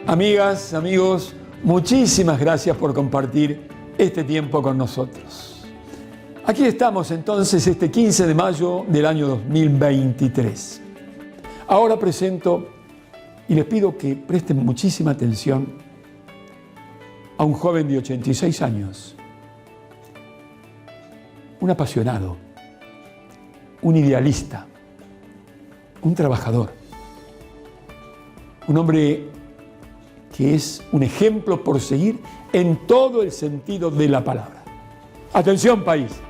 Amigas, amigos, muchísimas gracias por compartir este tiempo con nosotros. Aquí estamos entonces este 15 de mayo del año 2023. Ahora presento y les pido que presten muchísima atención a un joven de 86 años, un apasionado, un idealista, un trabajador, un hombre que es un ejemplo por seguir en todo el sentido de la palabra. Atención, país.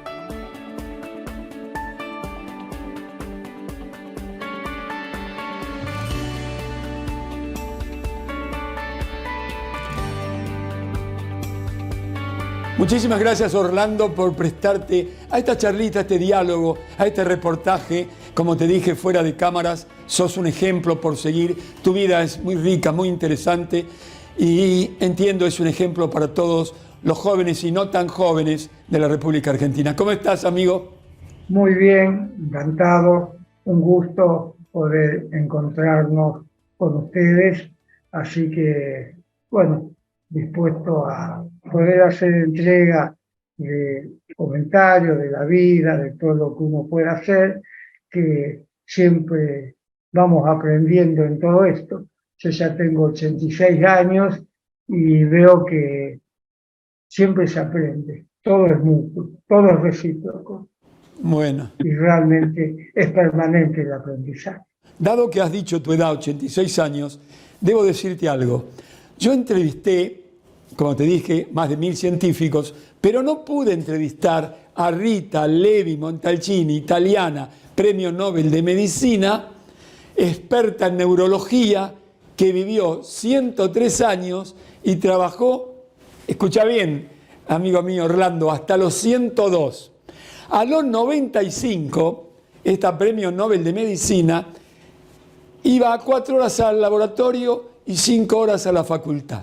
Muchísimas gracias, Orlando, por prestarte a esta charlita, a este diálogo, a este reportaje. Como te dije fuera de cámaras, sos un ejemplo por seguir. Tu vida es muy rica, muy interesante y entiendo es un ejemplo para todos los jóvenes y no tan jóvenes de la República Argentina. ¿Cómo estás, amigo? Muy bien, encantado, un gusto poder encontrarnos con ustedes, así que, bueno, dispuesto a poder hacer entrega de comentarios de la vida, de todo lo que uno pueda hacer, que siempre vamos aprendiendo en todo esto. Yo ya tengo 86 años y veo que siempre se aprende, todo es mutuo, todo es recíproco. Bueno. Y realmente es permanente el aprendizaje. Dado que has dicho tu edad, 86 años, debo decirte algo. Yo entrevisté, como te dije, más de 1000 científicos, pero no pude entrevistar a Rita Levi Montalcini, italiana, premio Nobel de Medicina, experta en neurología, que vivió 103 años y trabajó, escucha bien, amigo mío Orlando, hasta los 102. A los 95, esta premio Nobel de Medicina iba 4 horas al laboratorio y 5 horas a la facultad.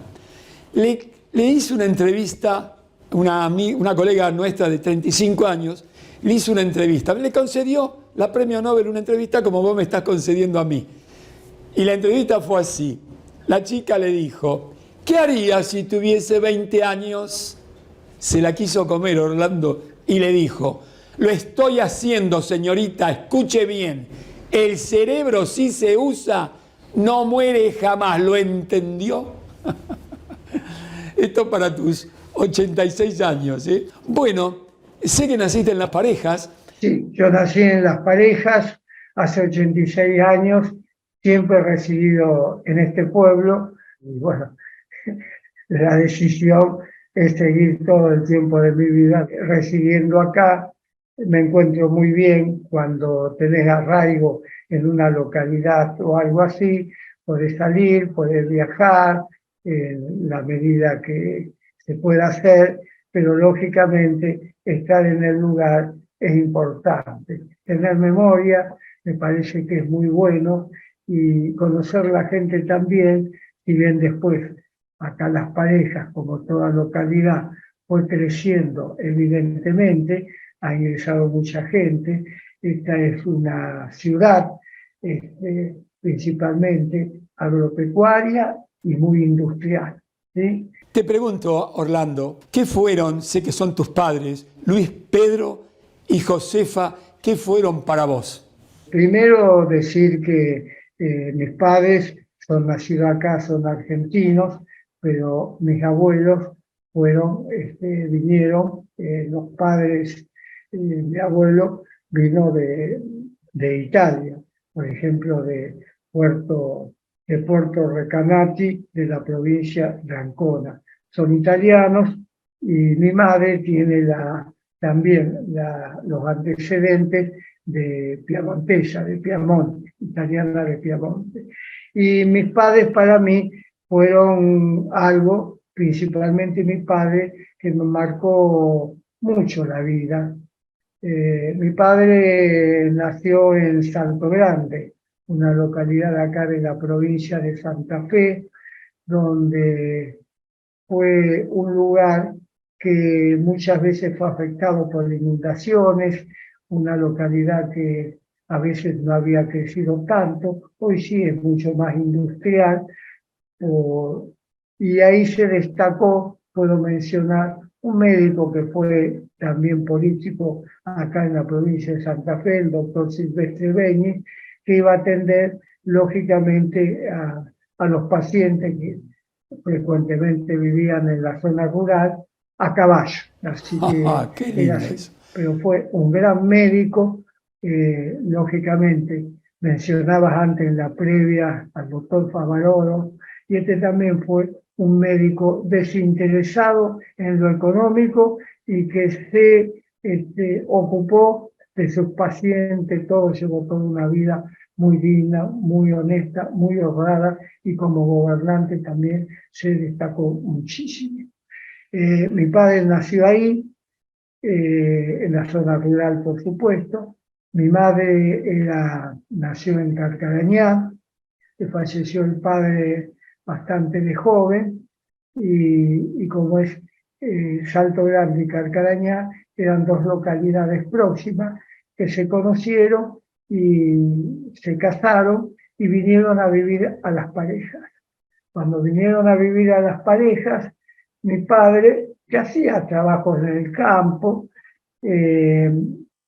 Le hice una entrevista, una colega nuestra de 35 años, le hizo una entrevista. Le concedió la premio Nobel una entrevista como vos me estás concediendo a mí. Y la entrevista fue así. La chica le dijo, ¿qué harías si tuviese 20 años? Se la quiso comer Orlando y le dijo, lo estoy haciendo, señorita, escuche bien. El cerebro, si se usa, no muere jamás. ¿Lo entendió? Esto para tus 86 años, ¿eh? Bueno, sé que naciste en las parejas. Sí, yo nací en las parejas hace 86 años, siempre he residido en este pueblo y bueno, la decisión es seguir todo el tiempo de mi vida residiendo acá. Me encuentro muy bien cuando tenés arraigo en una localidad o algo así, podés salir, podés viajar en la medida que se pueda hacer, pero lógicamente estar en el lugar es importante. Tener memoria me parece que es muy bueno y conocer la gente también, si bien después acá las parejas, como toda localidad, fue creciendo evidentemente, ha ingresado mucha gente. Esta es una ciudad principalmente agropecuaria y muy industrial, ¿sí? Te pregunto, Orlando, ¿qué fueron, sé que son tus padres, Luis Pedro y Josefa, qué fueron para vos? Primero decir que mis padres son nacidos acá, son argentinos, pero mis abuelos vinieron, los padres, mi abuelo vino de Italia, por ejemplo, de Puerto Recanati, de la provincia de Ancona. Son italianos y mi madre tiene también los antecedentes de piemontesa, de Piemonte, italiana de Piemonte. Y mis padres para mí fueron algo, principalmente mi padre, que me marcó mucho la vida. Mi padre nació en Salto Grande, una localidad acá de la provincia de Santa Fe, donde fue un lugar que muchas veces fue afectado por inundaciones, una localidad que a veces no había crecido tanto, hoy sí es mucho más industrial, y ahí se destacó, puedo mencionar, un médico que fue también político acá en la provincia de Santa Fe, el doctor Silvestre Beñi, que iba a atender lógicamente a los pacientes que frecuentemente vivían en la zona rural a caballo. Así que Qué era lindo así. eso. Pero fue un gran médico, lógicamente. Mencionabas antes en la previa al doctor Favaloro, y este también fue un médico desinteresado en lo económico y que se ocupó de sus pacientes, todo, llevó toda una vida muy digna, muy honesta, muy honrada, y como gobernante también se destacó muchísimo. Mi padre nació ahí, en la zona rural, por supuesto. Mi madre nació en Carcarañá, que falleció el padre bastante de joven, y como es Salto Grande y Carcarañá, eran dos localidades próximas que se conocieron y se casaron y vinieron a vivir a las parejas. Cuando vinieron a vivir a las parejas, mi padre, que hacía trabajos en el campo, eh,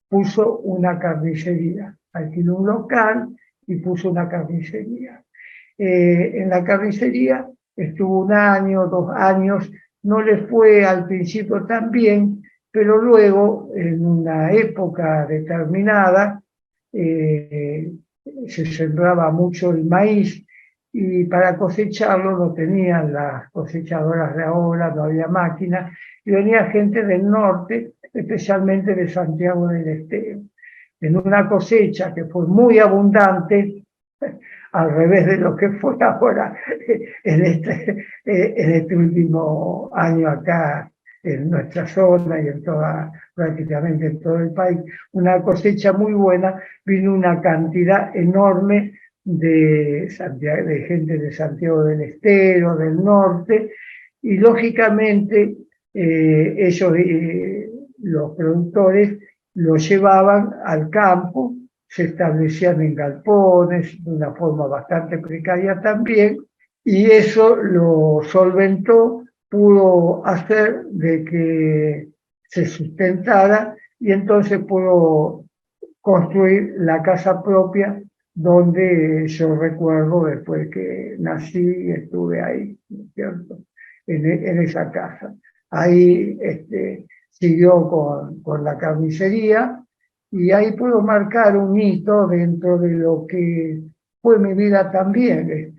puso una carnicería, alquiló un local y puso una carnicería. En la carnicería estuvo 1 año, 2 años, no le fue al principio tan bien, pero luego, en una época determinada, eh, se sembraba mucho el maíz y para cosecharlo no tenían las cosechadoras de ahora, no había máquinas, y venía gente del norte, especialmente de Santiago del Estero. En una cosecha que fue muy abundante, al revés de lo que fue ahora en este último año acá en nuestra zona y prácticamente en todo el país, una cosecha muy buena, vino una cantidad enorme de gente de Santiago del Estero, del norte, y lógicamente ellos, los productores, lo llevaban al campo, se establecían en galpones de una forma bastante precaria también, y eso lo solventó, pudo hacer de que se sustentara, y entonces pudo construir la casa propia donde yo recuerdo después que nací y estuve ahí, ¿cierto? En esa casa. Ahí siguió con la carnicería, y ahí puedo marcar un hito dentro de lo que fue mi vida también.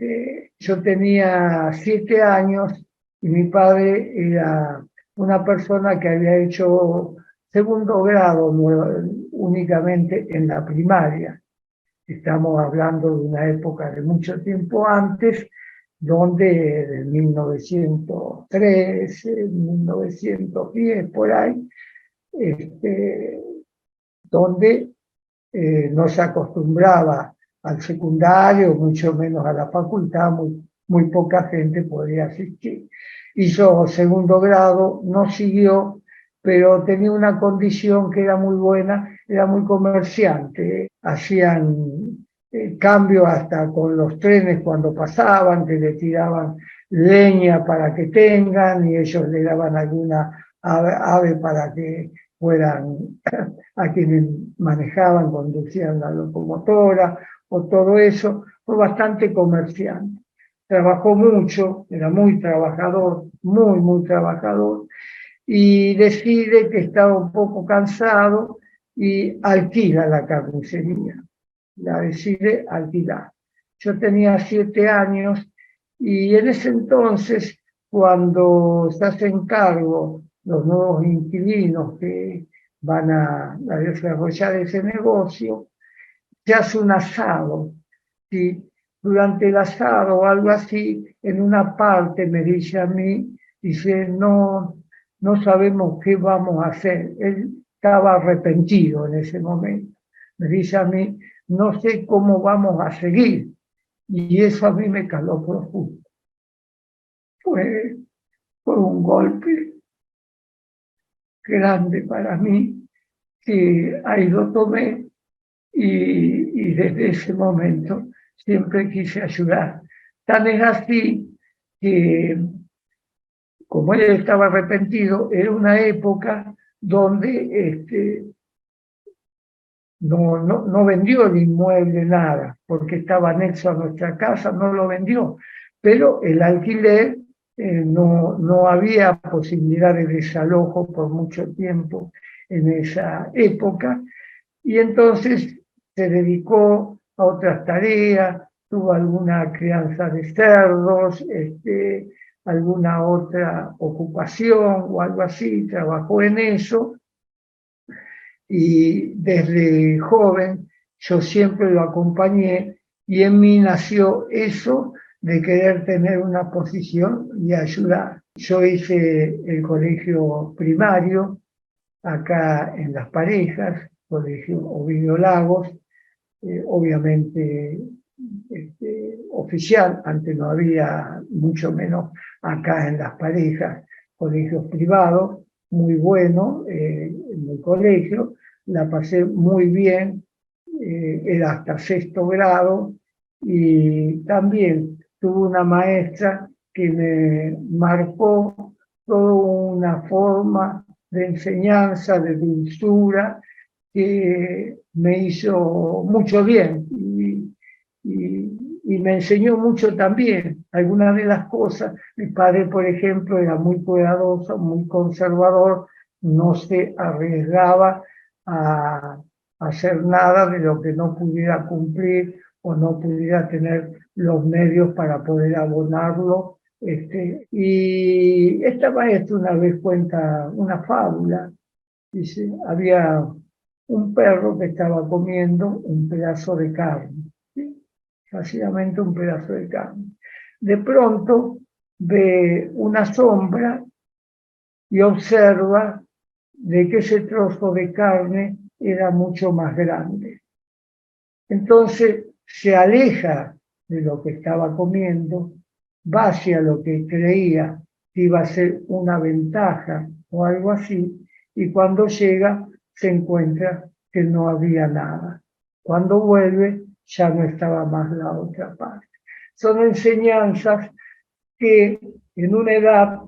Yo tenía 7 años y mi padre era una persona que había hecho segundo grado únicamente en la primaria. Estamos hablando de una época de mucho tiempo antes, donde en 1913, 1910, por ahí, donde no se acostumbraba al secundario, mucho menos a la facultad, muy poca gente podía asistir. Hizo segundo grado, no siguió, pero tenía una condición que era muy buena, era muy comerciante. Hacían cambios hasta con los trenes cuando pasaban, que le tiraban leña para que tengan, y ellos le daban alguna ave para que fueran a quienes manejaban, conducían la locomotora, o todo eso. Fue bastante comerciante. Trabajó mucho, era muy trabajador, muy trabajador, y decide que estaba un poco cansado y alquila la carnicería. La decide alquilar. Yo tenía 7 años, y en ese entonces, cuando se hacen cargo los nuevos inquilinos que van a desarrollar ese negocio, se hace un asado. ¿Sí? Durante el asado o algo así, en una parte me dice a mí, dice, no sabemos qué vamos a hacer. Él estaba arrepentido en ese momento. Me dice a mí, no sé cómo vamos a seguir. Y eso a mí me caló profundo. Fue un golpe grande para mí, que ahí lo tomé, y desde ese momento siempre quise ayudar. Tan es así que, como él estaba arrepentido, era una época donde no vendió el inmueble nada, porque estaba anexo a nuestra casa, no lo vendió, pero el alquiler no había posibilidad de desalojo por mucho tiempo en esa época, y entonces se dedicó a otras tareas, tuvo alguna crianza de cerdos, alguna otra ocupación o algo así, trabajó en eso, y desde joven yo siempre lo acompañé, y en mí nació eso de querer tener una posición y ayudar. Yo hice el colegio primario acá en Las Parejas, colegio Ovidio Lagos, obviamente oficial, antes no había, mucho menos acá en Las Parejas, colegios privados, muy bueno en el colegio, la pasé muy bien, era hasta sexto grado, y también tuve una maestra que me marcó toda una forma de enseñanza, de dulzura, que me hizo mucho bien y me enseñó mucho también. Algunas de las cosas, mi padre, por ejemplo, era muy cuidadoso, muy conservador, no se arriesgaba a hacer nada de lo que no pudiera cumplir o no pudiera tener los medios para poder abonarlo. Y esta maestra una vez cuenta una fábula. Dice, había un perro que estaba comiendo un pedazo de carne, ¿sí? Básicamente un pedazo de carne. De pronto ve una sombra y observa de que ese trozo de carne era mucho más grande. Entonces se aleja de lo que estaba comiendo, va hacia lo que creía que iba a ser una ventaja o algo así, y cuando llega se encuentra que no había nada. Cuando vuelve ya no estaba más la otra parte. Son enseñanzas que en una edad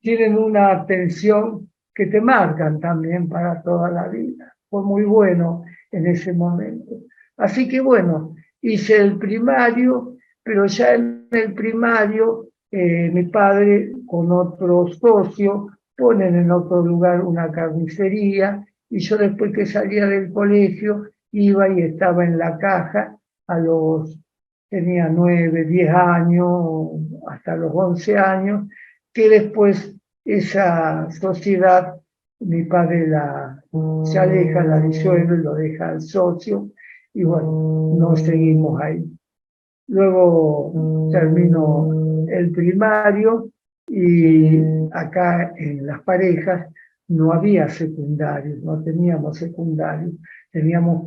tienen una atención que te marcan también para toda la vida. Fue muy bueno en ese momento. Así que bueno, hice el primario, pero ya en el primario mi padre con otro socio ponen en otro lugar una carnicería, y yo después que salía del colegio iba y estaba en la caja tenía 9, 10 años, hasta los 11 años, que después esa sociedad, mi padre se aleja, la disuelve, lo deja al socio, y bueno, no seguimos ahí. Luego terminó el primario, y acá en Las Parejas no había secundarios, no teníamos secundarios, teníamos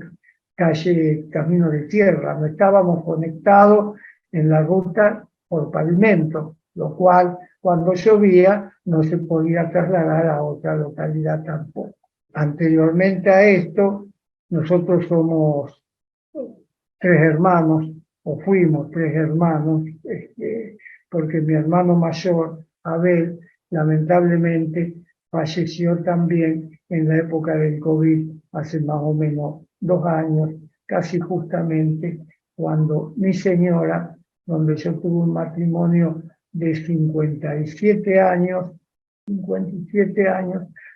camino de tierra, no estábamos conectados en la ruta por pavimento, lo cual cuando llovía no se podía trasladar a otra localidad tampoco. Anteriormente a esto, nosotros somos 3 hermanos, o fuimos 3 hermanos, porque mi hermano mayor, Abel, lamentablemente falleció también en la época del COVID, hace más o menos 2 años, casi justamente cuando mi señora, donde yo tuve un matrimonio de 57 años,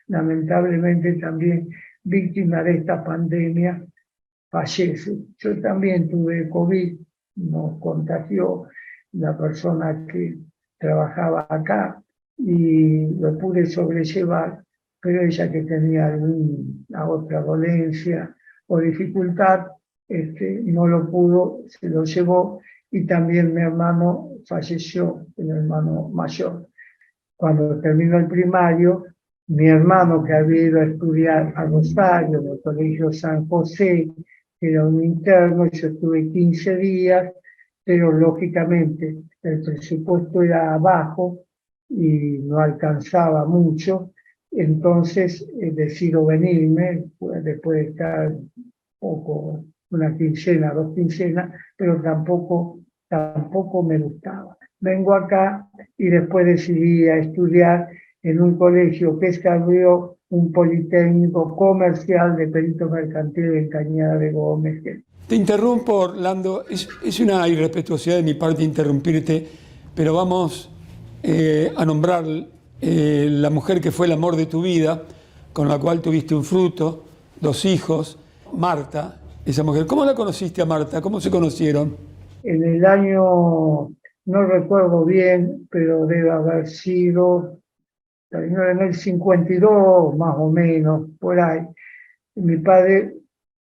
lamentablemente también víctima de esta pandemia, fallece. Yo también tuve COVID, nos contagió la persona que trabajaba acá y lo pude sobrellevar, pero ella que tenía alguna otra dolencia o dificultad, no lo pudo, se lo llevó, y también mi hermano falleció, el hermano mayor. Cuando terminó el primario, mi hermano, que había ido a estudiar a Rosario, en el Colegio San José, era un interno, yo estuve 15 días, pero lógicamente el presupuesto era bajo y no alcanzaba mucho, entonces decido venirme, después de estar una quincena, 2 quincenas, pero tampoco me gustaba. vengo acá y después decidí a estudiar en un colegio que se abrió, un politécnico comercial de perito mercantil en Cañada de Gómez. Te interrumpo, Orlando. Es una irrespetuosidad de mi parte interrumpirte, pero vamos a nombrar la mujer que fue el amor de tu vida, con la cual tuviste un fruto, 2 hijos, Marta, esa mujer. ¿Cómo la conociste a Marta? ¿Cómo se conocieron? En el año, no recuerdo bien, pero debe haber sido en el 52, más o menos, por ahí. Mi padre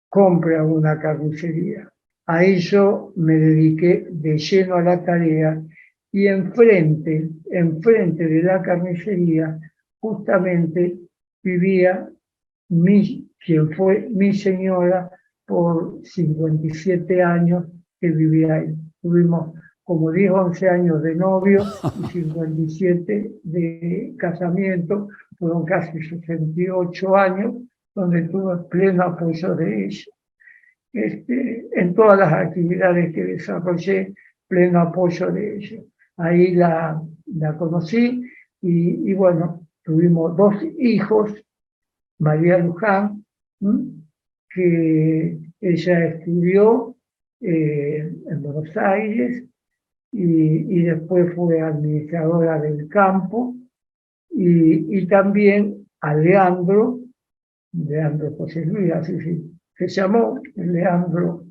compra una carnicería. Ahí yo me dediqué de lleno a la tarea y enfrente de la carnicería, justamente vivía quien fue mi señora por 57 años que vivía ahí. Tuvimos como 10, 11 años de novio y 57 de casamiento, fueron casi 68 años, donde tuve pleno apoyo de ella. En todas las actividades que desarrollé, pleno apoyo de ella. Ahí la conocí y bueno, tuvimos 2 hijos, María Luján, que ella estudió en Buenos Aires y después fue administradora del campo, y también a Leandro José Luis, así se llamó, Leandro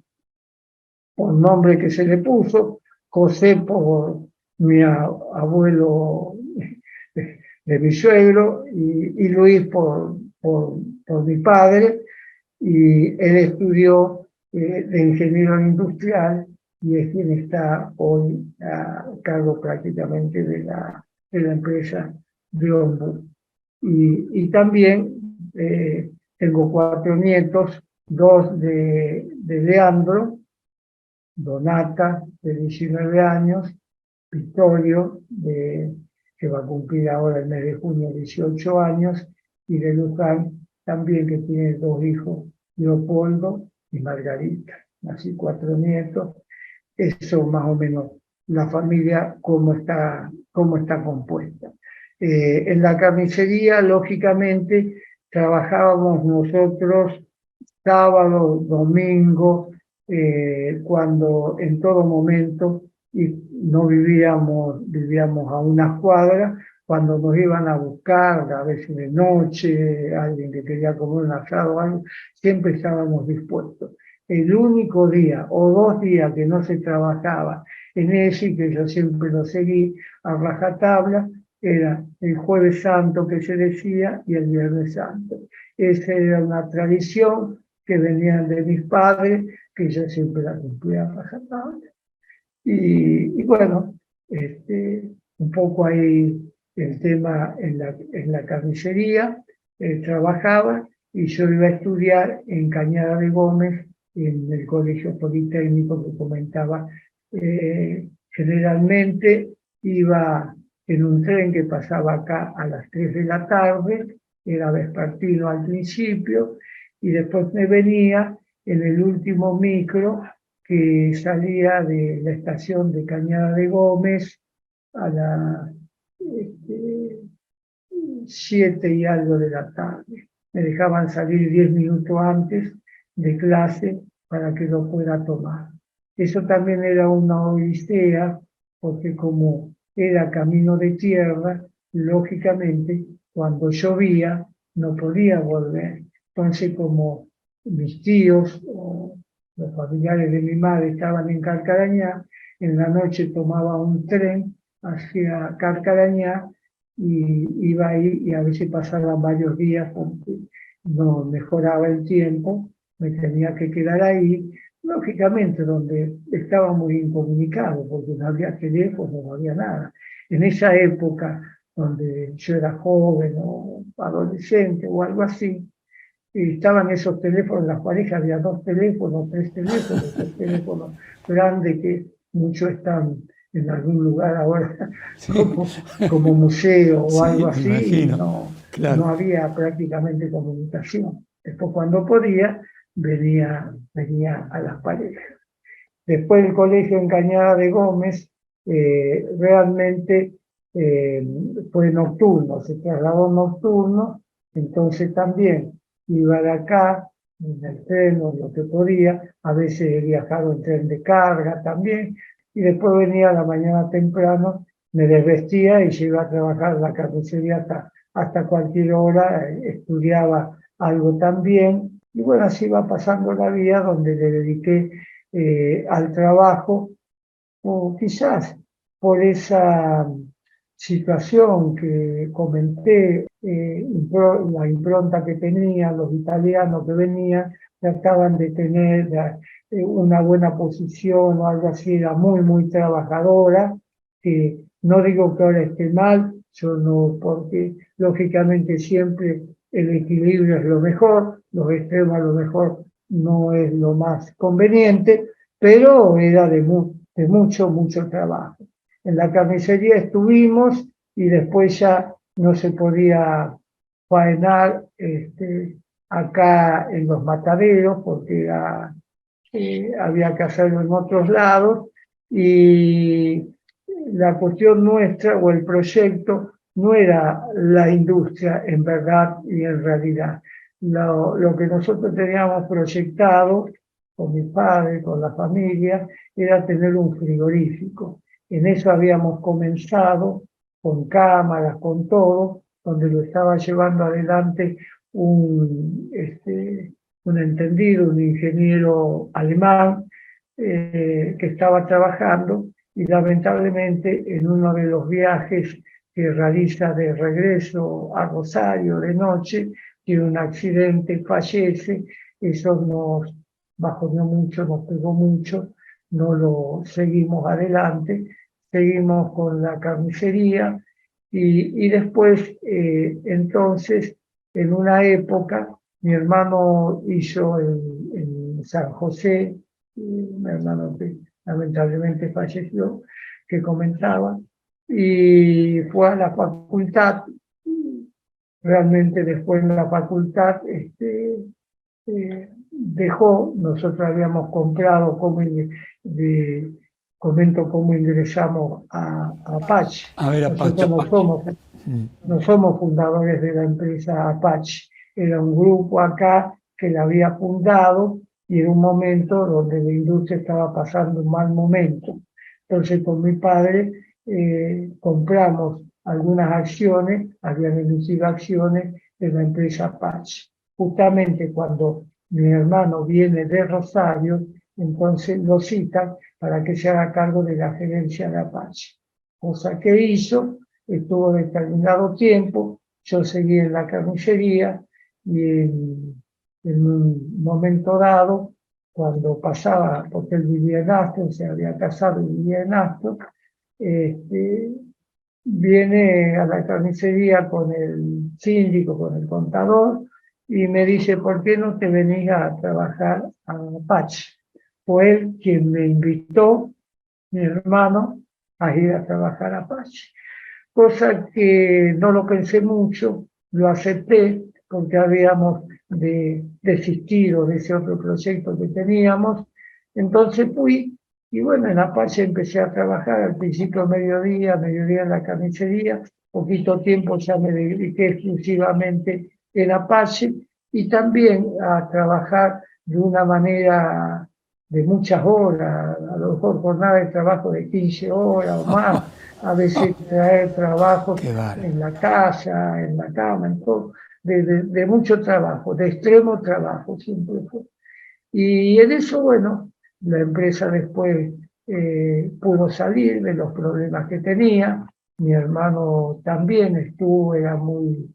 por nombre que se le puso, José por mi abuelo de mi suegro, y Luis por mi padre, y él estudió de ingeniero industrial y es quien está hoy a cargo prácticamente de la empresa de Ombu. Y también tengo 4 nietos, 2 de Leandro, Donata, de 19 años, Vittorio, que va a cumplir ahora el mes de junio 18 años, y de Luján también, que tiene 2 hijos, Leopoldo y Margarita. Así 4 nietos. Eso más o menos la familia, cómo está compuesta. En la carnicería, lógicamente, trabajábamos nosotros sábado, domingo, cuando en todo momento, y no vivíamos a unas cuadras, cuando nos iban a buscar, a veces de noche, alguien que quería comer un asado o algo, siempre estábamos dispuestos. El único día o 2 días que no se trabajaba en eso, y que yo siempre lo seguí a rajatabla, era el Jueves Santo, que se decía, y el Viernes Santo. Esa era una tradición que venían de mis padres, que yo siempre la cumplía a rajatabla. Y bueno, un poco ahí el tema en la carnicería, trabajaba, y yo iba a estudiar en Cañada de Gómez, en el Colegio Politécnico que comentaba. Generalmente iba en un tren que pasaba acá a las 3 de la tarde, era vespertino al principio, y después me venía en el último micro que salía de la estación de Cañada de Gómez a las 7 y algo de la tarde. Me dejaban salir 10 minutos antes de clase para que lo pueda tomar. Eso también era una odisea, porque como era camino de tierra, lógicamente cuando llovía no podía volver. Entonces, como mis tíos o los familiares de mi madre estaban en Carcarañá, en la noche tomaba un tren hacia Carcarañá y iba ahí, y a veces pasaban varios días porque no mejoraba el tiempo, me tenía que quedar ahí, lógicamente donde estábamos incomunicados, porque no había teléfono, no había nada. En esa época, donde yo era joven o adolescente o algo así, estaban esos teléfonos, las parejas había 2 teléfonos, 3 teléfonos, el teléfono grande que muchos están en algún lugar ahora, Sí. como museo o Sí, algo me así, imagino. y Claro. no había prácticamente comunicación. Después, cuando podía, venía a las parejas. Después del colegio en Cañada de Gómez, realmente fue nocturno, se trasladó nocturno, entonces también iba de acá, en el tren o lo que podía, a veces viajaba en tren de carga también, y después venía a la mañana temprano, me desvestía y se iba a trabajar en la carnicería hasta cualquier hora, estudiaba algo también, y bueno, así va pasando la vida donde le dediqué al trabajo, o quizás por esa situación que comenté, la impronta que tenían los italianos que venían, trataban de tener una buena posición o algo así, era muy, muy trabajadora, que no digo que ahora esté mal, yo no, porque lógicamente siempre el equilibrio es lo mejor, los extremos a lo mejor no es lo más conveniente, pero era de mucho, mucho trabajo. En la carnicería estuvimos y después ya no se podía faenar acá en los mataderos porque había que hacerlo en otros lados y la cuestión nuestra o el proyecto no era la industria en verdad y en realidad. Lo que nosotros teníamos proyectado con mi padre, con la familia, era tener un frigorífico. En eso habíamos comenzado, con cámaras, con todo, donde lo estaba llevando adelante un entendido, un ingeniero alemán que estaba trabajando y lamentablemente en uno de los viajes que realiza de regreso a Rosario de noche, tiene un accidente, fallece, eso nos bajoneó mucho, nos pegó mucho, no lo seguimos adelante, seguimos con la carnicería y después, entonces, en una época, mi hermano hizo en San José, mi hermano que lamentablemente falleció, que comentaba, y fue a la facultad, realmente después en la facultad, dejó, nosotros habíamos comprado, comento cómo ingresamos a Apache. A ver, Nosotros no somos fundadores de la empresa Apache, era un grupo acá que la había fundado y en un momento donde la industria estaba pasando un mal momento. Entonces con mi padre compramos algunas acciones, habían emitido acciones de la empresa Apache. Justamente cuando mi hermano viene de Rosario, entonces lo citan para que se haga cargo de la gerencia de Apache. Cosa que hizo, estuvo determinado tiempo, yo seguí en la carnicería y en un momento dado, cuando pasaba, porque él vivía en Astor, se había casado y vivía en Astor, viene a la carnicería con el síndico, con el contador, y me dice, ¿por qué no te venís a trabajar a Apache? Fue él quien me invitó, mi hermano, a ir a trabajar a Apache. Cosa que no lo pensé mucho, lo acepté, porque habíamos desistido de ese otro proyecto que teníamos. Entonces fui, y bueno, en Apache empecé a trabajar al principio mediodía en la carnicería, poquito tiempo ya me dediqué exclusivamente en Apache, y también a trabajar de una manera de muchas horas, a lo mejor jornada de trabajo de 15 horas o más, a veces traer trabajos en la casa, en la cama, en todo, de mucho trabajo, de extremo trabajo siempre fue. Y en eso, bueno, la empresa después pudo salir de los problemas que tenía, mi hermano también estuvo, era muy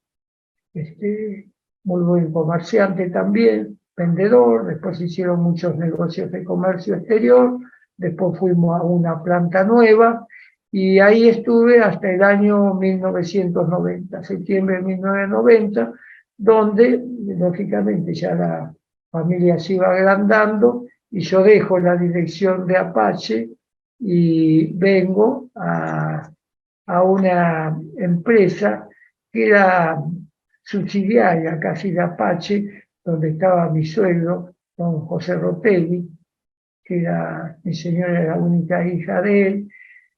buen comerciante también, vendedor, después hicieron muchos negocios de comercio exterior, después fuimos a una planta nueva y ahí estuve hasta el año 1990, septiembre de 1990, donde lógicamente ya la familia se iba agrandando y yo dejo la dirección de Apache y vengo a una empresa que era subsidiaria casi de Apache, donde estaba mi suegro, don José Rotelli, que era, mi señora era la única hija de él,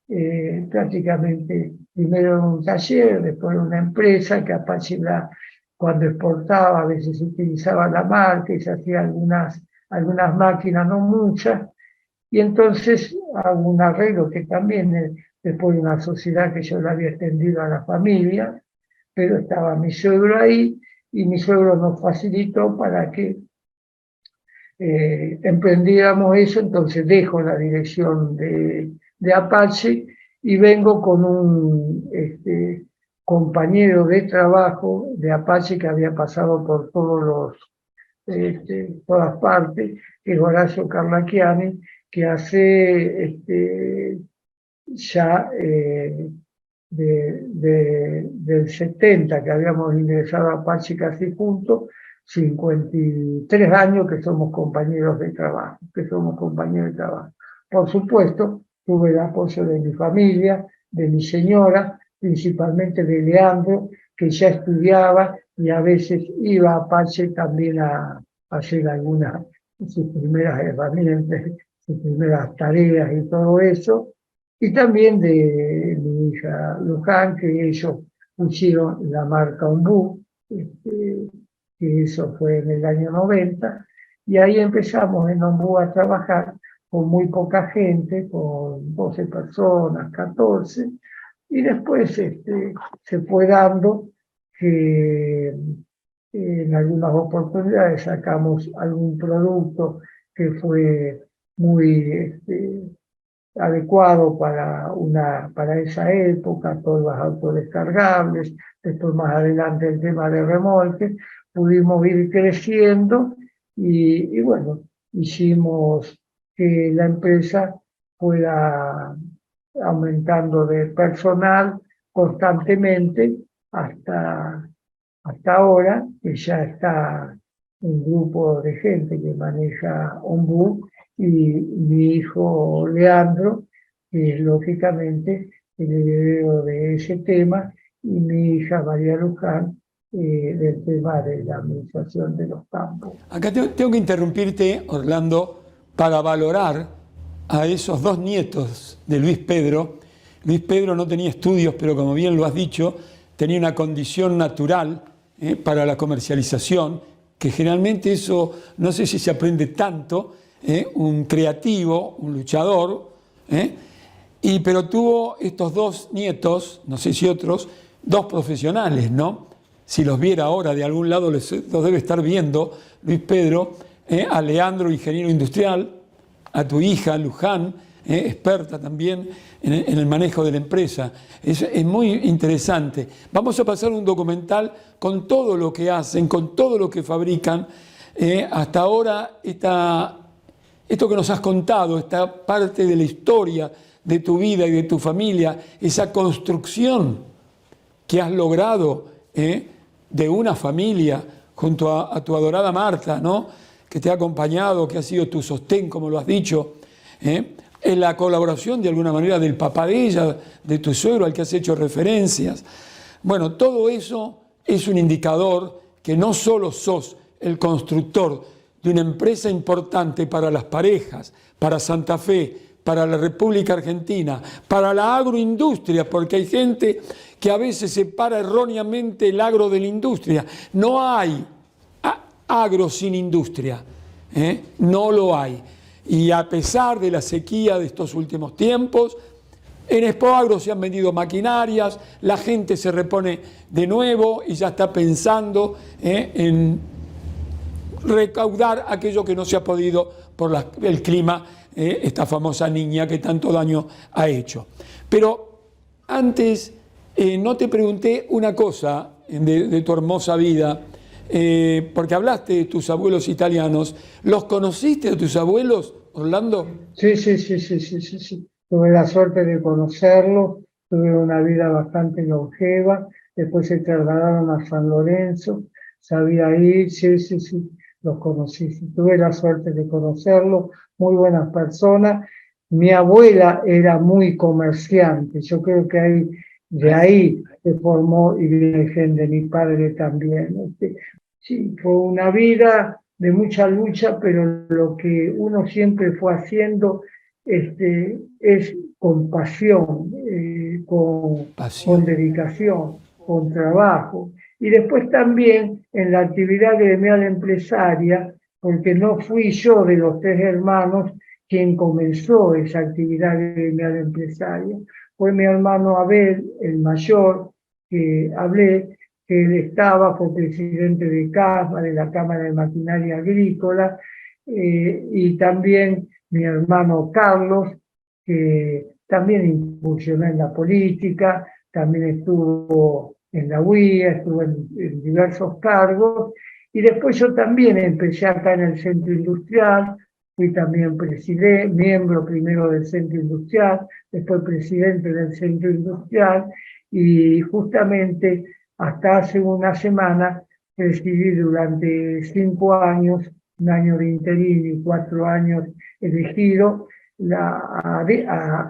prácticamente primero en un taller, después en una empresa que Apache cuando exportaba a veces utilizaba la marca y se hacía algunas máquinas, no muchas, y entonces hago un arreglo que también después de una sociedad que yo le había extendido a la familia, pero estaba mi suegro ahí y mi suegro nos facilitó para que emprendiéramos eso, entonces dejo la dirección de Apache y vengo con un compañero de trabajo de Apache que había pasado por todas partes, que es Horacio Carlachiani, que hace ya del 70 que habíamos ingresado a Apache casi juntos, 53 años que somos compañeros de trabajo, Por supuesto, tuve el apoyo de mi familia, de mi señora, principalmente de Leandro, que ya estudiaba y a veces iba a Apache también a hacer algunas de sus primeras herramientas, sus primeras tareas y todo eso, y también de mi hija Luján, que ellos pusieron la marca Ombú, que eso fue en el año 90, y ahí empezamos en Ombú a trabajar con muy poca gente, con 12 personas, 14, y después se fue dando que en algunas oportunidades sacamos algún producto que fue muy adecuado para esa época, todos los autodescargables, después más adelante el tema de remolques, pudimos ir creciendo y bueno, hicimos que la empresa fuera aumentando de personal constantemente hasta ahora, que ya está un grupo de gente que maneja Ombú, y mi hijo Leandro, que es lógicamente el heredero de ese tema, y mi hija María Luján, del tema de la administración de los campos. Acá tengo que interrumpirte, Orlando, para valorar a esos dos nietos de Luis Pedro. Luis Pedro no tenía estudios, pero como bien lo has dicho, tenía una condición natural para la comercialización, que generalmente eso no sé si se aprende tanto, un creativo, un luchador, pero tuvo estos dos nietos, no sé si otros, dos profesionales, ¿no? Si los viera ahora de algún lado, los debe estar viendo, Luis Pedro, a Leandro, ingeniero industrial, a tu hija, Luján, experta también en el manejo de la empresa. Es muy interesante. Vamos a pasar un documental con todo lo que hacen, con todo lo que fabrican. Hasta ahora, esto que nos has contado, esta parte de la historia de tu vida y de tu familia, esa construcción que has logrado de una familia junto a tu adorada Marta, ¿no? Que te ha acompañado, que ha sido tu sostén, como lo has dicho, en la colaboración de alguna manera del papá de ella, de tu suegro al que has hecho referencias. Bueno, todo eso es un indicador que no solo sos el constructor de una empresa importante para las parejas, para Santa Fe, para la República Argentina, para la agroindustria, porque hay gente que a veces separa erróneamente el agro de la industria. No hay agro sin industria, no lo hay. Y a pesar de la sequía de estos últimos tiempos, en Expoagro se han vendido maquinarias, la gente se repone de nuevo y ya está pensando en recaudar aquello que no se ha podido por el clima, esta famosa niña que tanto daño ha hecho. Pero antes, no te pregunté una cosa de tu hermosa vida, porque hablaste de tus abuelos italianos. ¿Los conociste a tus abuelos, Orlando? Sí. Tuve la suerte de conocerlos, tuve una vida bastante longeva, después se trasladaron a San Lorenzo, sabía ir, sí, los conocí, tuve la suerte de conocerlos, muy buenas personas. Mi abuela era muy comerciante, yo creo que de ahí se formó y viene de mi padre también. Sí, fue una vida de mucha lucha, pero lo que uno siempre fue haciendo es con pasión, con dedicación, con trabajo. Y después también en la actividad gremial empresaria, porque no fui yo de los 3 hermanos quien comenzó esa actividad gremial empresaria. Fue mi hermano Abel, el mayor, que hablé, que él fue presidente de CASMA, de la Cámara de Maquinaria Agrícola, y también mi hermano Carlos, que también incursionó en la política, también estuvo en la UIA, estuvo en diversos cargos, y después yo también empecé acá en el Centro Industrial, fui también miembro primero del Centro Industrial, después presidente del Centro Industrial, y justamente hasta hace una semana presidí durante 5 años, un año de interín y 4 años elegido, a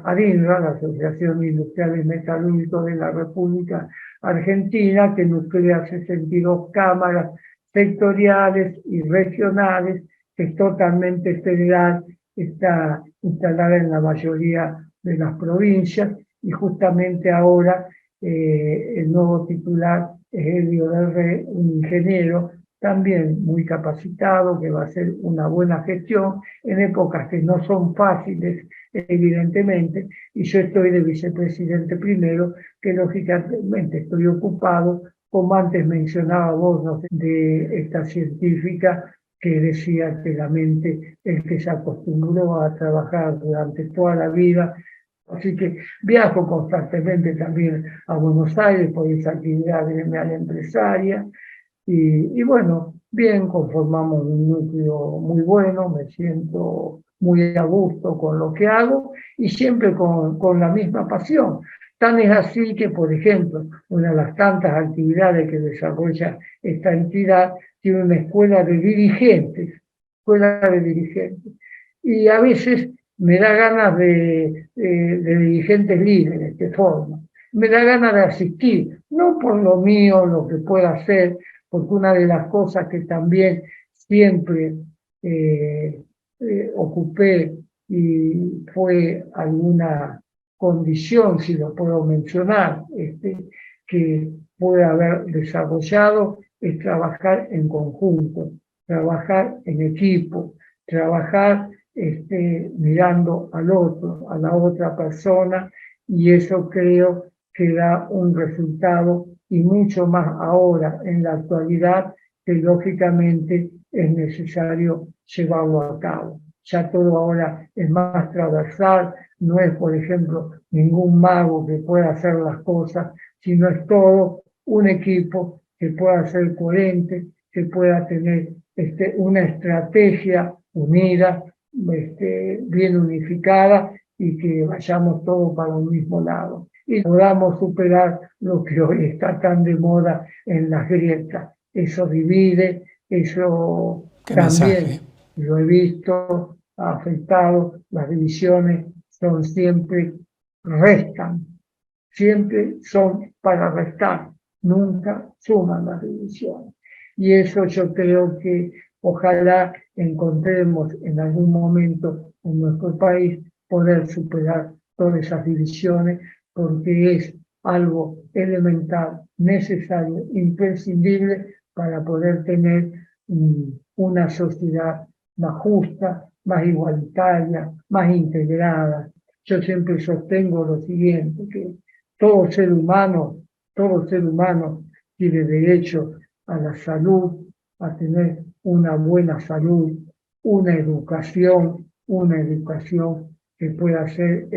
ADINRA, la Asociación Industrial y Metalúrgicos de la República Argentina, que nuclea 62 cámaras sectoriales y regionales, que es totalmente federal, está instalada en la mayoría de las provincias, y justamente ahora el nuevo titular es Elio del Rey, un ingeniero también muy capacitado, que va a hacer una buena gestión en épocas que no son fáciles, evidentemente, y yo estoy de vicepresidente primero, que lógicamente estoy ocupado, como antes mencionaba vos, ¿no?, de esta científica que decía que la mente es que se acostumbró a trabajar durante toda la vida. Así que viajo constantemente también a Buenos Aires por esa actividad gremial empresaria. Y bueno, bien, conformamos un núcleo muy bueno, me siento muy a gusto con lo que hago y siempre con la misma pasión. Tan es así que, por ejemplo, una de las tantas actividades que desarrolla esta entidad tiene una escuela de dirigentes, y a veces me da ganas de dirigentes líderes que forman, me da ganas de asistir, no por lo mío, lo que pueda hacer, porque una de las cosas que también siempre ocupé y fue alguna condición, si lo puedo mencionar, que puede haber desarrollado, es trabajar en conjunto, trabajar en equipo, trabajar mirando al otro, a la otra persona, y eso creo que da un resultado, y mucho más ahora en la actualidad, que lógicamente es necesario llevarlo a cabo. Ya todo ahora es más transversal, no es, por ejemplo, ningún mago que pueda hacer las cosas, sino es todo un equipo que pueda ser coherente, que pueda tener una estrategia unida, bien unificada, y que vayamos todos para un mismo lado y podamos superar lo que hoy está tan de moda en las grietas. Eso divide, eso también lo he visto, ha afectado, las divisiones restan, siempre son para restar, nunca suman las divisiones. Y eso yo creo que ojalá encontremos en algún momento en nuestro país poder superar todas esas divisiones, porque es algo elemental, necesario, imprescindible para poder tener una sociedad más justa, más igualitaria, más integrada. Yo siempre sostengo lo siguiente, que todo ser humano tiene derecho a la salud, a tener una buena salud, una educación que pueda ser,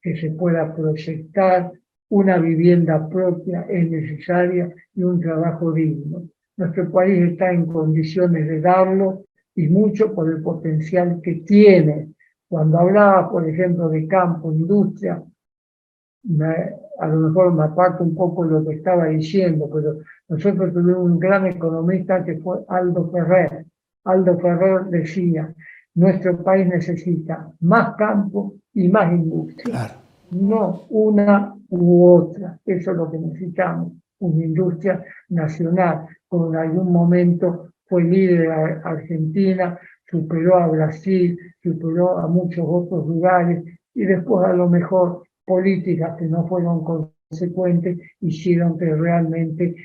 que se pueda proyectar, una vivienda propia es necesaria y un trabajo digno. Nuestro país está en condiciones de darlo, y mucho por el potencial que tiene. Cuando hablaba, por ejemplo, de campo, industria, a lo mejor me aparto un poco de lo que estaba diciendo, pero nosotros tuvimos un gran economista que fue Aldo Ferrer. Aldo Ferrer decía: nuestro país necesita más campo y más industria. Claro. No una u otra. Eso es lo que necesitamos, una industria nacional. Como en algún momento fue líder a Argentina, superó a Brasil, superó a muchos otros lugares y después a lo mejor políticas que no fueron consecuentes hicieron que realmente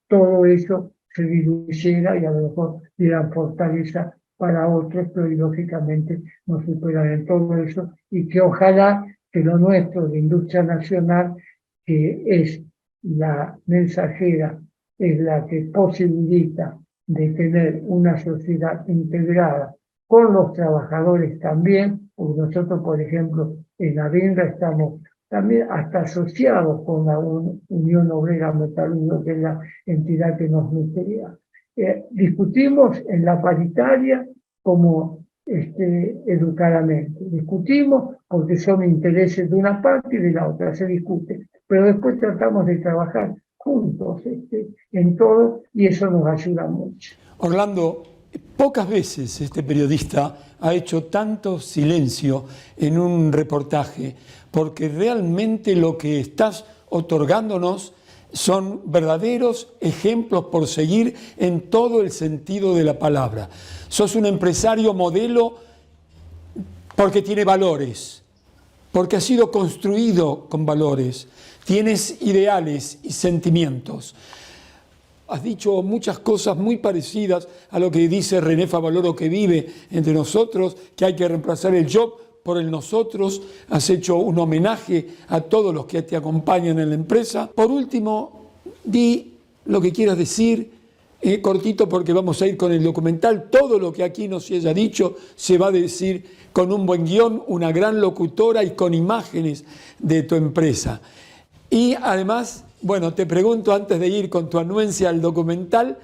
todo eso se diluyera y a lo mejor dieran fortaleza para otros, pero lógicamente no superan en todo eso y que ojalá que lo nuestro de industria nacional, que es la mensajera, es la que posibilita de tener una sociedad integrada con los trabajadores también, porque nosotros, por ejemplo, en Avinda estamos también hasta asociados con la Unión Obrera Metalúrgica, que es la entidad que nos nuclea. Discutimos en la paritaria como educadamente. Discutimos porque son intereses de una parte y de la otra, se discute, pero después tratamos de trabajar juntos en todo y eso nos ayuda mucho. Orlando, pocas veces este periodista ha hecho tanto silencio en un reportaje, porque realmente lo que estás otorgándonos son verdaderos ejemplos por seguir en todo el sentido de la palabra. Sos un empresario modelo porque tiene valores, porque ha sido construido con valores, tienes ideales y sentimientos. Has dicho muchas cosas muy parecidas a lo que dice René Favaloro, que vive entre nosotros, que hay que reemplazar el yo por el nosotros. Has hecho un homenaje a todos los que te acompañan en la empresa. Por último, di lo que quieras decir, cortito, porque vamos a ir con el documental. Todo lo que aquí no se haya dicho se va a decir con un buen guión, una gran locutora y con imágenes de tu empresa. Y además, bueno, te pregunto antes de ir con tu anuencia al documental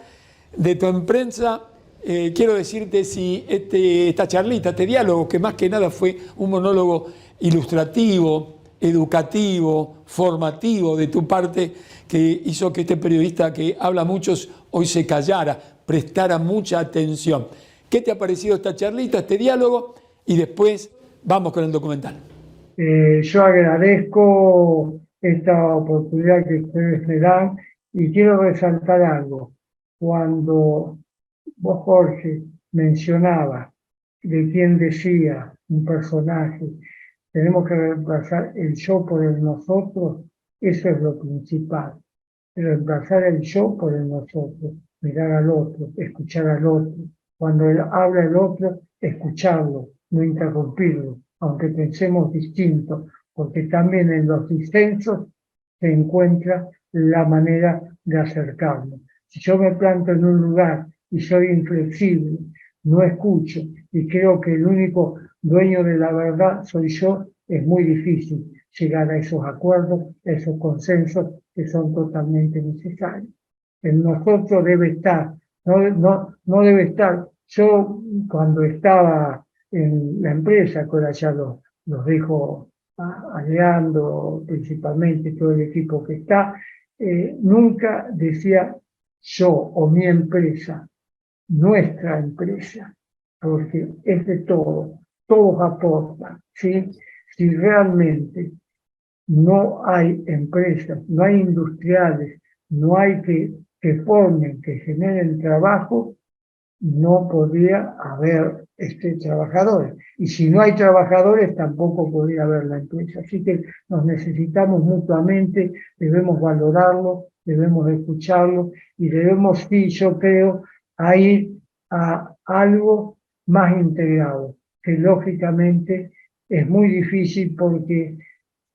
de tu empresa, quiero decirte si esta charlita, este diálogo, que más que nada fue un monólogo ilustrativo, educativo, formativo de tu parte, que hizo que este periodista que habla mucho hoy se callara, prestara mucha atención. ¿Qué te ha parecido esta charlita, este diálogo? Y después vamos con el documental. Yo agradezco esta oportunidad que ustedes me dan y quiero resaltar algo. Cuando vos, Jorge, mencionabas de quién decía un personaje, tenemos que reemplazar el yo por el nosotros, eso es lo principal. Reemplazar el yo por el nosotros, mirar al otro, escuchar al otro. Cuando habla el otro, escucharlo, no interrumpirlo, aunque pensemos distinto, porque también en los disensos se encuentra la manera de acercarnos. Si yo me planto en un lugar y soy inflexible, no escucho y creo que el único dueño de la verdad soy yo, es muy difícil llegar a esos acuerdos, a esos consensos que son totalmente necesarios. En nosotros debe estar, no debe estar. Yo cuando estaba en la empresa, que ahora ya los dejo a Leandro, principalmente todo el equipo que está, nunca decía yo o mi empresa, nuestra empresa, porque es de todos aportan, ¿sí? Si realmente no hay empresas, no hay industriales, no hay que formen, que generen trabajo, no podría haber trabajadores. Y si no hay trabajadores, tampoco podría haber la empresa. Así que nos necesitamos mutuamente, debemos valorarlo, debemos escucharlo y debemos, sí, yo creo, a ir a algo más integrado, que lógicamente es muy difícil porque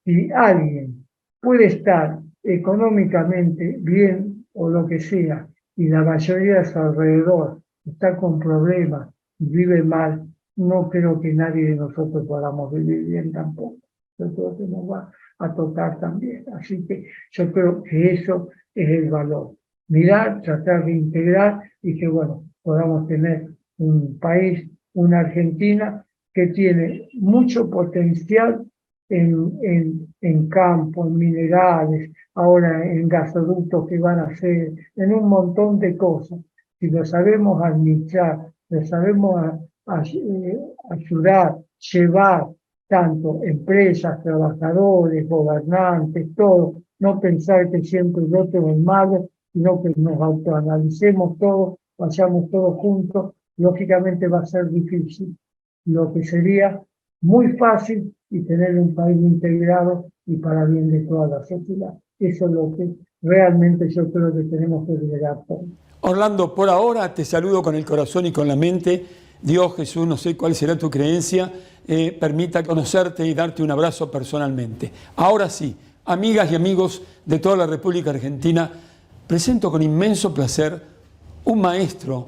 si alguien puede estar económicamente bien o lo que sea, y la mayoría de su alrededor está con problemas y vive mal, no creo que nadie de nosotros podamos vivir bien tampoco. Yo creo que nos va a tocar también. Así que yo creo que eso es el valor. Mirar, tratar de integrar y que, bueno, podamos tener un país, una Argentina que tiene mucho potencial en campo, en minerales, ahora en gasoductos que van a hacer, en un montón de cosas. Si lo sabemos administrar, lo sabemos ayudar, llevar tanto empresas, trabajadores, gobernantes, todo, no pensar que siempre el otro es malo, sino que nos autoanalicemos todos, vayamos todos juntos, lógicamente va a ser difícil. Lo que sería muy fácil y tener un país integrado y para bien de toda la sociedad. Eso es lo que realmente yo creo que tenemos que liderar todos. Orlando, por ahora te saludo con el corazón y con la mente. Dios, Jesús, no sé cuál será tu creencia, permita conocerte y darte un abrazo personalmente. Ahora sí, amigas y amigos de toda la República Argentina, presento con inmenso placer un maestro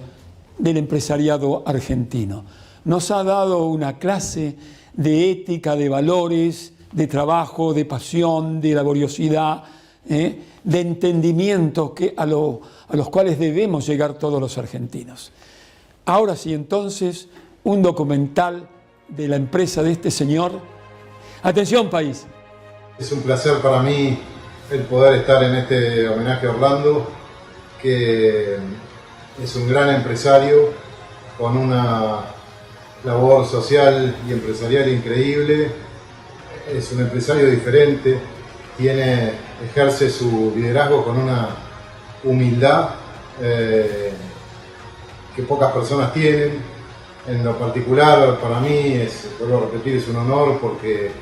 del empresariado argentino. Nos ha dado una clase de ética, de valores, de trabajo, de pasión, de laboriosidad, de entendimiento a los cuales debemos llegar todos los argentinos. Ahora sí, entonces, un documental de la empresa de este señor. Atención, país. Es un placer para mí el poder estar en este homenaje a Orlando, que es un gran empresario con una labor social y empresarial increíble. Es un empresario diferente, ejerce su liderazgo con una humildad que pocas personas tienen. En lo particular, para mí, vuelvo a repetir, es un honor porque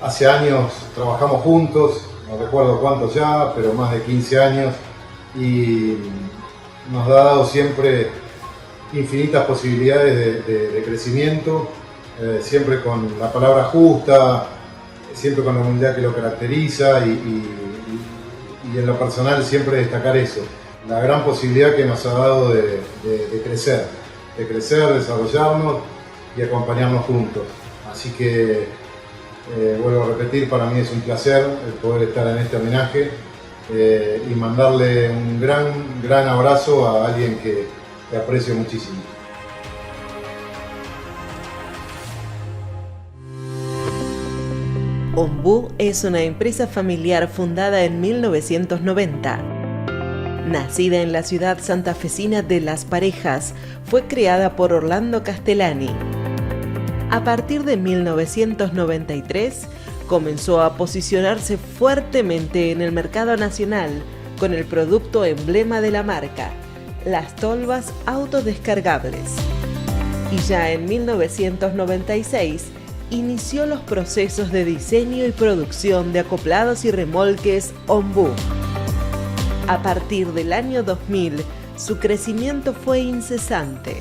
hace años trabajamos juntos, no recuerdo cuántos ya, pero más de 15 años, y nos ha dado siempre infinitas posibilidades de crecimiento, siempre con la palabra justa, siempre con la humildad que lo caracteriza y en lo personal siempre destacar eso, la gran posibilidad que nos ha dado de crecer, desarrollarnos y acompañarnos juntos. Así que, vuelvo a repetir, para mí es un placer el poder estar en este homenaje y mandarle un gran abrazo a alguien que aprecio muchísimo. Ombú es una empresa familiar fundada en 1990. Nacida en la ciudad santafesina de Las Parejas, fue creada por Orlando Castellani. A partir de 1993, comenzó a posicionarse fuertemente en el mercado nacional con el producto emblema de la marca, las tolvas autodescargables. Y ya en 1996, inició los procesos de diseño y producción de acoplados y remolques Ombú. A partir del año 2000, su crecimiento fue incesante.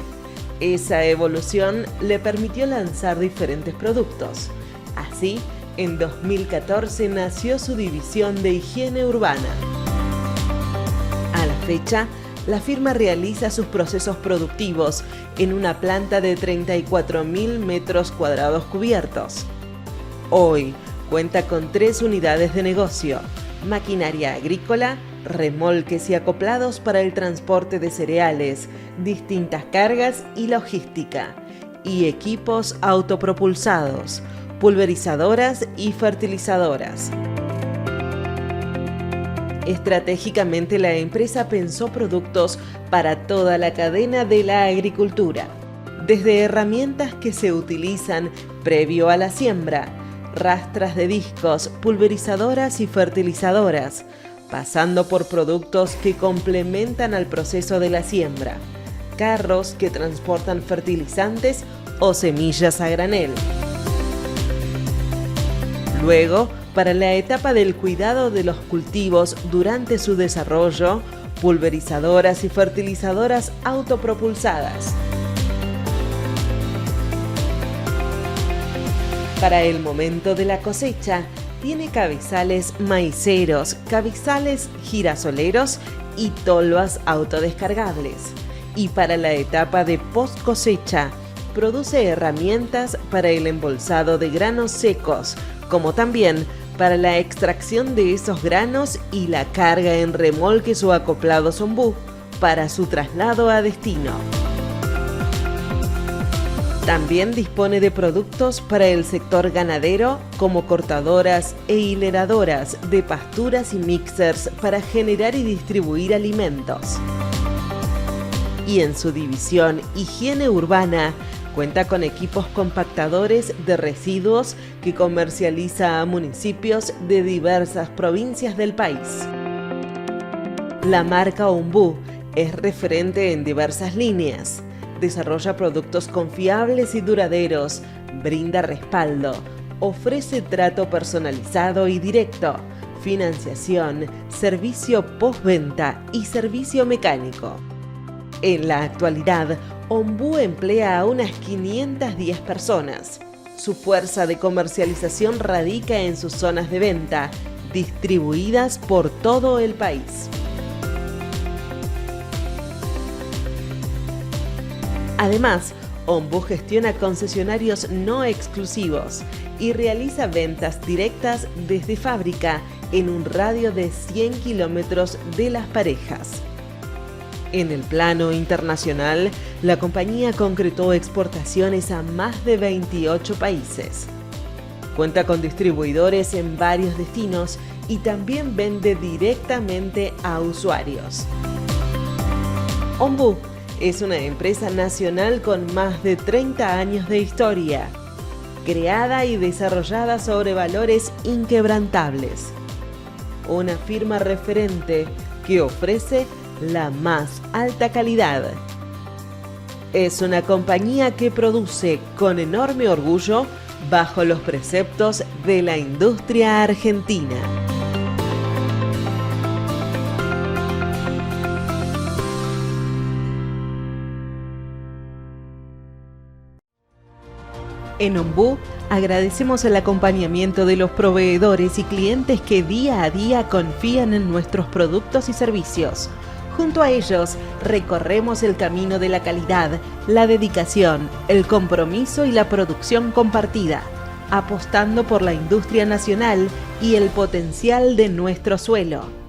Esa evolución le permitió lanzar diferentes productos. Así, en 2014 nació su división de higiene urbana. A la fecha, la firma realiza sus procesos productivos en una planta de 34.000 metros cuadrados cubiertos. Hoy cuenta con 3 unidades de negocio: maquinaria agrícola, remolques y acoplados para el transporte de cereales, distintas cargas y logística, y equipos autopropulsados, pulverizadoras y fertilizadoras. Estratégicamente, la empresa pensó productos para toda la cadena de la agricultura, desde herramientas que se utilizan previo a la siembra, rastras de discos, pulverizadoras y fertilizadoras, pasando por productos que complementan al proceso de la siembra, carros que transportan fertilizantes o semillas a granel. Luego, para la etapa del cuidado de los cultivos durante su desarrollo, pulverizadoras y fertilizadoras autopropulsadas. Para el momento de la cosecha, tiene cabezales maiceros, cabezales girasoleros y tolvas autodescargables. Y para la etapa de post cosecha, produce herramientas para el embolsado de granos secos, como también para la extracción de esos granos y la carga en remolques o acoplados Ombú para su traslado a destino. También dispone de productos para el sector ganadero, como cortadoras e hileradoras de pasturas y mixers para generar y distribuir alimentos. Y en su división Higiene Urbana, cuenta con equipos compactadores de residuos que comercializa a municipios de diversas provincias del país. La marca Ombú es referente en diversas líneas. Desarrolla productos confiables y duraderos, brinda respaldo, ofrece trato personalizado y directo, financiación, servicio postventa y servicio mecánico. En la actualidad, Ombú emplea a unas 510 personas. Su fuerza de comercialización radica en sus zonas de venta, distribuidas por todo el país. Además, Ombú gestiona concesionarios no exclusivos y realiza ventas directas desde fábrica en un radio de 100 kilómetros de Las Parejas. En el plano internacional, la compañía concretó exportaciones a más de 28 países. Cuenta con distribuidores en varios destinos y también vende directamente a usuarios. Ombú es una empresa nacional con más de 30 años de historia, creada y desarrollada sobre valores inquebrantables. Una firma referente que ofrece la más alta calidad. Es una compañía que produce con enorme orgullo bajo los preceptos de la industria argentina. En Ombú agradecemos el acompañamiento de los proveedores y clientes que día a día confían en nuestros productos y servicios. Junto a ellos recorremos el camino de la calidad, la dedicación, el compromiso y la producción compartida, apostando por la industria nacional y el potencial de nuestro suelo.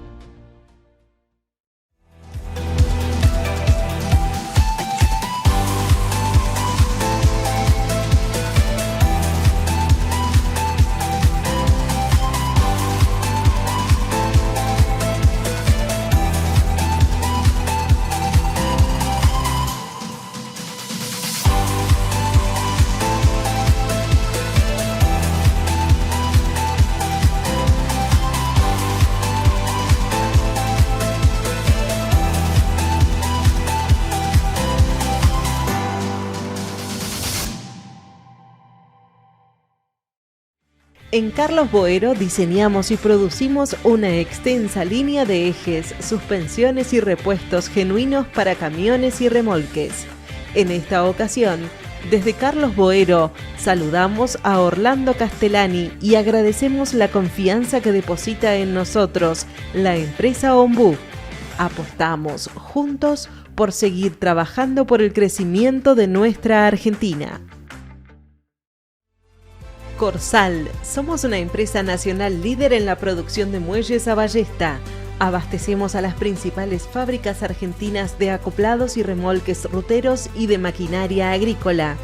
En Carlos Boero diseñamos y producimos una extensa línea de ejes, suspensiones y repuestos genuinos para camiones y remolques. En esta ocasión, desde Carlos Boero, saludamos a Orlando Castellani y agradecemos la confianza que deposita en nosotros la empresa Ombú. Apostamos juntos por seguir trabajando por el crecimiento de nuestra Argentina. Corsal, somos una empresa nacional líder en la producción de muelles a ballesta. Abastecemos a las principales fábricas argentinas de acoplados y remolques ruteros y de maquinaria agrícola.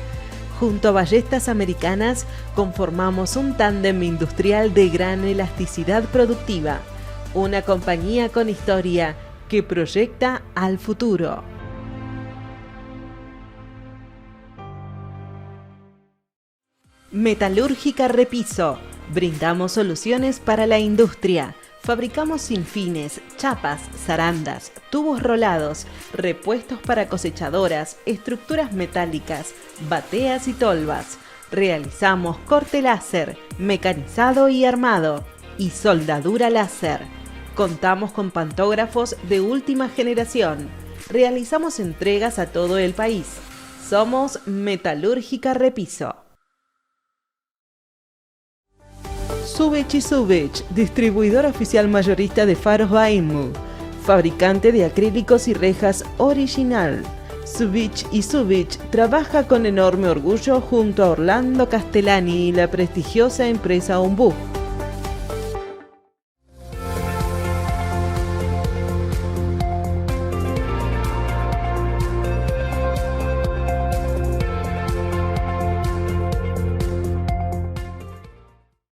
Junto a Ballestas Americanas, conformamos un tándem industrial de gran elasticidad productiva. Una compañía con historia que proyecta al futuro. Metalúrgica Repiso. Brindamos soluciones para la industria. Fabricamos sinfines, chapas, zarandas, tubos rolados, repuestos para cosechadoras, estructuras metálicas, bateas y tolvas. Realizamos corte láser, mecanizado y armado y soldadura láser. Contamos con pantógrafos de última generación. Realizamos entregas a todo el país. Somos Metalúrgica Repiso. Subech y Subech, distribuidor oficial mayorista de faros Bainmu, fabricante de acrílicos y rejas original. Subech y Subech trabaja con enorme orgullo junto a Orlando Castellani y la prestigiosa empresa Ombú.